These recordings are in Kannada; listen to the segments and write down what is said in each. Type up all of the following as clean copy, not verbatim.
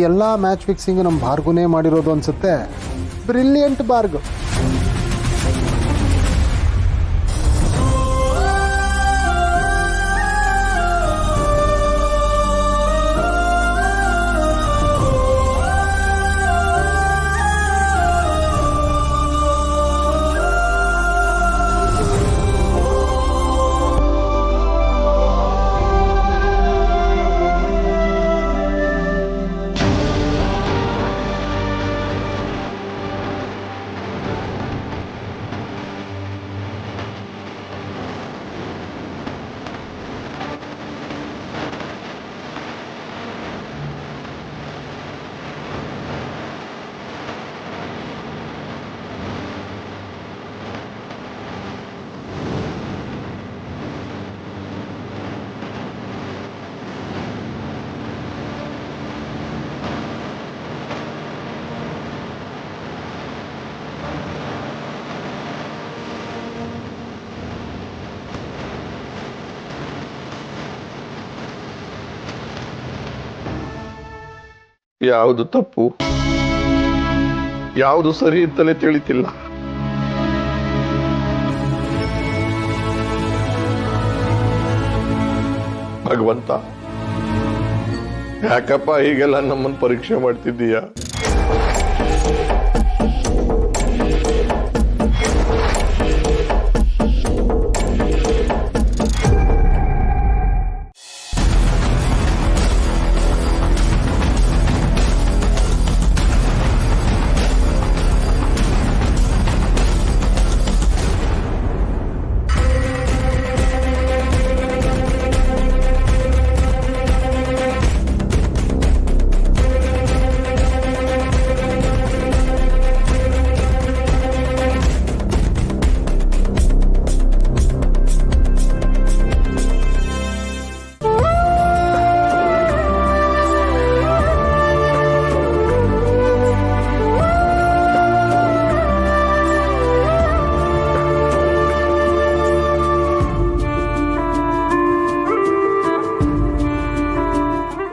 ಎಲ್ಲ ಮ್ಯಾಚ್ ಫಿಕ್ಸಿಂಗ್ ನಮ್ಮ ಭಾರ್ಗುನೇ ಮಾಡಿರೋದು ಅನ್ಸುತ್ತೆ. ಬ್ರಿಲಿಯಂಟ್ ಭಾರ್ಗು. ಯಾವುದು ತಪ್ಪು ಯಾವುದು ಸರಿ ಅಂತಲೇ ತಿಳಿತಿಲ್ಲ. ಭಗವಂತ, ಯಾಕಪ್ಪ ಹೀಗೆಲ್ಲ ನಮ್ಮನ್ನು ಪರೀಕ್ಷೆ ಮಾಡ್ತಿದ್ದೀಯಾ?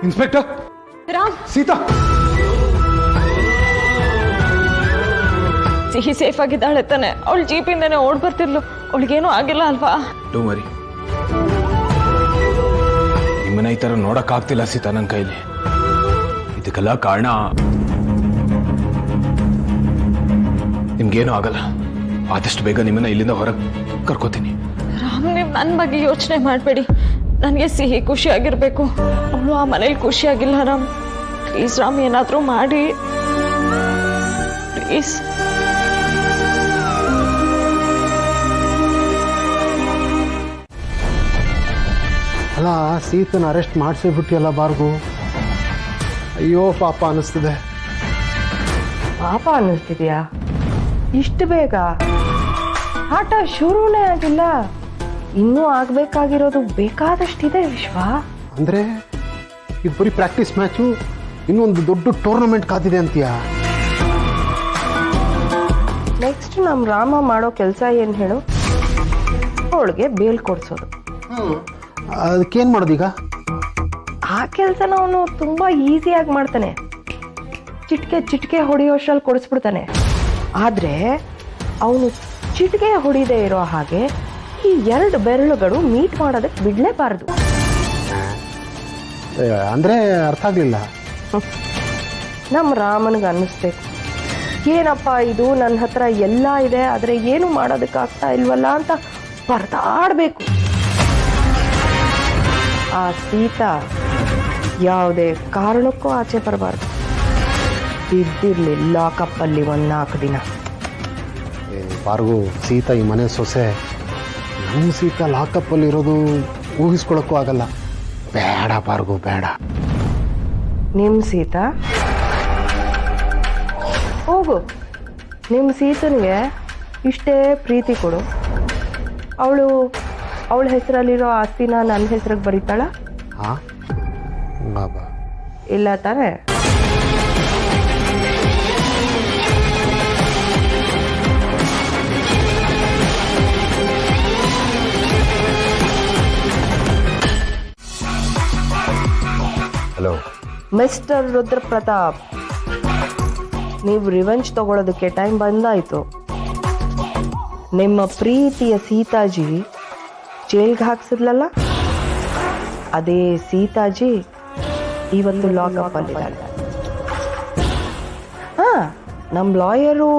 ಇನ್ಸ್ಪೆಕ್ಟರ್ ರಾಮ್, ಸೀತಾ ಸಿಹಿ ಸೇಫ್ ಆಗಿದ್ದಾಳೆ ತಾನೆ? ಅವಳು ಜೀಪಿಂದಾನೆ ಓಡ್ ಬರ್ತಿದ್ಲು. ಅವಳಿಗೇನು ಆಗಿಲ್ಲ ಅಲ್ವಾ? ಮರಿ, ನಿಮ್ಮನ್ನ ಈ ತರ ನೋಡಕ್ ಆಗ್ತಿಲ್ಲ ಸೀತಾ ನನ್ನ ಕೈಲಿ. ಇದಕ್ಕೆಲ್ಲ ಕಾರಣ ನಿಮ್ಗೇನು ಆಗಲ್ಲ. ಆದಷ್ಟು ಬೇಗ ನಿಮ್ಮನ್ನ ಇಲ್ಲಿಂದ ಹೊರಗೆ ಕರ್ಕೋತೀನಿ. ರಾಮ್, ನೀವು ನನ್ನ ಬಗ್ಗೆ ಯೋಚನೆ ಮಾಡಬೇಡಿ. ನನಗೆ ಸಿಹಿ ಖುಷಿಯಾಗಿರ್ಬೇಕು. ಅವಳು ಆ ಮನೇಲಿ ಖುಷಿಯಾಗಿಲ್ಲ ರಾಮ್. ಪ್ಲೀಸ್ ರಾಮ್, ಏನಾದರೂ ಮಾಡಿ ಪ್ಲೀಸ್. ಅಲ್ಲ, ಸೀತನ ಅರೆಸ್ಟ್ ಮಾಡಿಸಿಬಿಟ್ಟಿಯಲ್ಲ ಭಾರ್ಗು. ಅಯ್ಯೋ ಪಾಪ ಅನ್ನಿಸ್ತಿದೆ. ಪಾಪ ಅನ್ನಿಸ್ತಿದ್ಯಾ? ಇಷ್ಟು ಬೇಗ? ಆಟ ಶುರುನೇ ಆಗಿಲ್ಲ. ಇನ್ನೂ ಆಗ್ಬೇಕಾಗಿರೋದು ಬೇಕಾದಷ್ಟಿದೆ ವಿಶ್ವ. ಅಂದರೆ ಇದು ಬರೀ ಪ್ರಾಕ್ಟೀಸ್ ಮ್ಯಾಚು, ಇನ್ನೊಂದು ದೊಡ್ಡ ಟೂರ್ನಮೆಂಟ್ ಕಾದಿದೆ ಅಂತೀಯಾ? ನೆಕ್ಸ್ಟ್ ನಮ್ಮ ರಾಮ ಮಾಡೋ ಕೆಲಸ ಏನು ಹೇಳು? ಅವಳಿಗೆ ಬೇಲ್ ಕೊಡ್ಸೋದು. ಅದಕ್ಕೇನು ಮಾಡೋದೀಗ? ಆ ಕೆಲಸನ ಅವನು ತುಂಬಾ ಈಸಿಯಾಗಿ ಮಾಡ್ತಾನೆ. ಚಿಟಿಕೆ ಹೊಡೆಯೋಷ್ಟ್ರಲ್ಲಿ ಕೊಡಿಸ್ಬಿಡ್ತಾನೆ. ಆದರೆ ಅವನು ಚಿಟಿಕೆ ಹೊಡಿದೇ ಇರೋ ಹಾಗೆ ಈ 2 ಬೆರಳುಗಳು ಮೀಟ್ ಮಾಡೋದಕ್ಕೆ ಬಿಡಲೇಬಾರದು. ಅಂದರೆ ಅರ್ಥ ಆಗಲಿಲ್ಲ. ನಮ್ಮ ರಾಮನಿಗೆ ಅನ್ನಿಸ್ಬೇಕು, ಏನಪ್ಪ ಇದು, ನನ್ನ ಹತ್ರ ಎಲ್ಲ ಇದೆ ಆದರೆ ಏನು ಮಾಡೋದಕ್ಕಾಗ್ತಾ ಇಲ್ವಲ್ಲ ಅಂತ ಪರದಾಡಬೇಕು. ಆ ಸೀತಾ ಯಾವುದೇ ಕಾರಣಕ್ಕೂ ಆಚೆ ಬರಬಾರ್ದು. ಇದ್ದಿರಲಿ ಲಾಕಪ್ಪಲ್ಲಿ 1-4 ದಿನ. ಭಾರ್ಗು, ಸೀತಾ ಈ ಮನೆ ಸೊಸೆ. ನಮ್ಮ ಸೀತಾ ಲಾಕಪ್ಪಲ್ಲಿ ಇರೋದು ಊಹಿಸ್ಕೊಳ್ಳೋಕ್ಕೂ ಆಗಲ್ಲ. ಬೇಡ ಭಾರ್ಗು, ಬೇಡ. ನಿಮ್ಮ ಸೀತಾ ಹೋಗು, ನಿಮ್ಮ ಸೀತನಿಗೆ ಇಷ್ಟೇ ಪ್ರೀತಿ ಕೊಡು. ಅವಳ ಹೆಸರಲ್ಲಿರೋ ಆಸ್ತಿನ ನನ್ನ ಹೆಸರಿಗೆ ಬರೀತಾಳ? ಹಾಂ, ಬಾಬಾ ಇಲ್ಲ ತಾನೆ? ಹಲೋ. ಮಿಸ್ಟರ್ ರುದ್ರ ಪ್ರತಾಪ್, ನೀವು ರಿವೆಂಜ್ ತಗೊಳ್ಳೋದಕ್ಕೆ ಟೈಮ್ ಬಂದಾಯ್ತು. ನಿಮ್ಮ ಪ್ರೀತಿಯ ಸೀತಾಜಿ ಜೈಲ್ಗೆ ಹಾಕ್ಸಿದ್ಲಲ್ಲ, ಅದೇ ಸೀತಾಜಿ ಇವತ್ತು ಲಾಕಪ್ ಅಲ್ಲಿದ್ದಾಳೆ. ಹಾ, ನಮ್ಮ ಲಾಯರು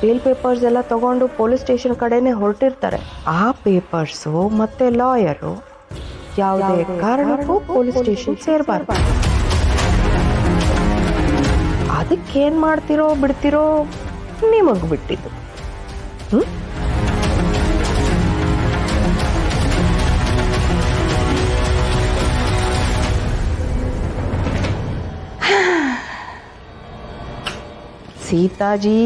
ಬೇಲ್ ಪೇಪರ್ಸ್ ಎಲ್ಲ ತಗೊಂಡು ಪೊಲೀಸ್ ಸ್ಟೇಷನ್ ಕಡೆನೆ ಹೊರಟಿರ್ತಾರೆ. ಆ ಪೇಪರ್ಸು ಮತ್ತೆ ಲಾಯರು ಯಾವುದೇ ಕಾರಣಕ್ಕೂ ಪೊಲೀಸ್ ಸ್ಟೇಷನ್ ಸೇರಬಾರ್ದು. ಅದಕ್ಕೇನ್ ಮಾಡ್ತಿರೋ ಬಿಡ್ತಿರೋ ನಿಮಗ್ ಬಿಟ್ಟಿದ್ದು. ಸೀತಾಜಿ,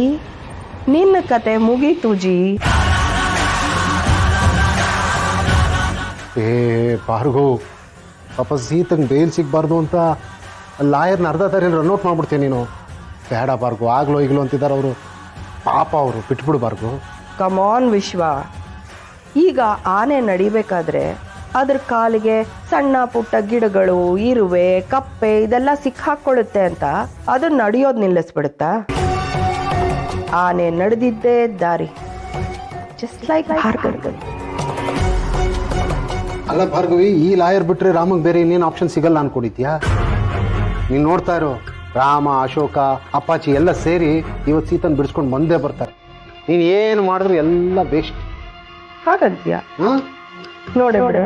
ನಿನ್ನ ಕತೆ ಮುಗೀತು ಜಿ. ಏ ಭಾರ್ಗವ್, ಪಾಪ ಸೀತಂಗೆ ಬೇಲ್ ಸಿಗಬಾರ್ದು ಅಂತ ಲಾಯರ್ನ ಅರ್ಧ ದಾರಿಯಲ್ಲಿ ರನ್ಔಟ್ ಮಾಡ್ಬಿಡ್ತೀನಿ ನೀನು. ಬೇಡ ಭಾರ್ಗವ್, ಆಗ್ಲೋ ಈಗಲೋ ಅಂತಿದ್ದಾರೆ ಅವರು. ಪಾಪ ಅವರು ಬಿಟ್ಬಿಡು ಭಾರ್ಗವ್. ಕಮಾನ್ ವಿಶ್ವ, ಈಗ ಆನೆ ನಡಿಬೇಕಾದ್ರೆ ಅದ್ರ ಕಾಲಿಗೆ ಸಣ್ಣ ಪುಟ್ಟ ಗಿಡಗಳು, ಇರುವೆ, ಕಪ್ಪೆ ಇದೆಲ್ಲ ಸಿಕ್ಕಾಕೊಳ್ಳುತ್ತೆ ಅಂತ ಅದು ನಡೆಯೋದು ನಿಲ್ಲಿಸ್ಬಿಡುತ್ತಾ? ಆನೆ ನಡೆದಿದ್ದೇ ದಾರಿ. Just like Bhargav. ಅಲ್ಲ ಭಾರ್ಗವಿ, ಈ ಲಾಯರ್ ಬಿಟ್ರೆ ರಾಮಂಗೆ ಬೇರೆ ಇನ್ನೇನು ಆಪ್ಷನ್ ಸಿಗಲ್ಲ ಅನ್ಕೊಂಡಿದ್ಯಾ? ನೀನು ನೋಡ್ತಾ ಇರೋ, ರಾಮ, ಅಶೋಕ, ಅಪ್ಪಾಚಿ ಎಲ್ಲ ಸೇರಿ ಇವತ್ತು ಸೀತನ್ ಬಿಡಿಸ್ಕೊಂಡು ಬಂದೇ ಬರ್ತಾರೆ. ನೀನು ಏನು ಮಾಡಿದ್ರು ಎಲ್ಲ ವೇಸ್ಟ್. ಹಾಗಂತೀಯ? ಹಾಂ, ನೋಡೇ ಬಿಡ.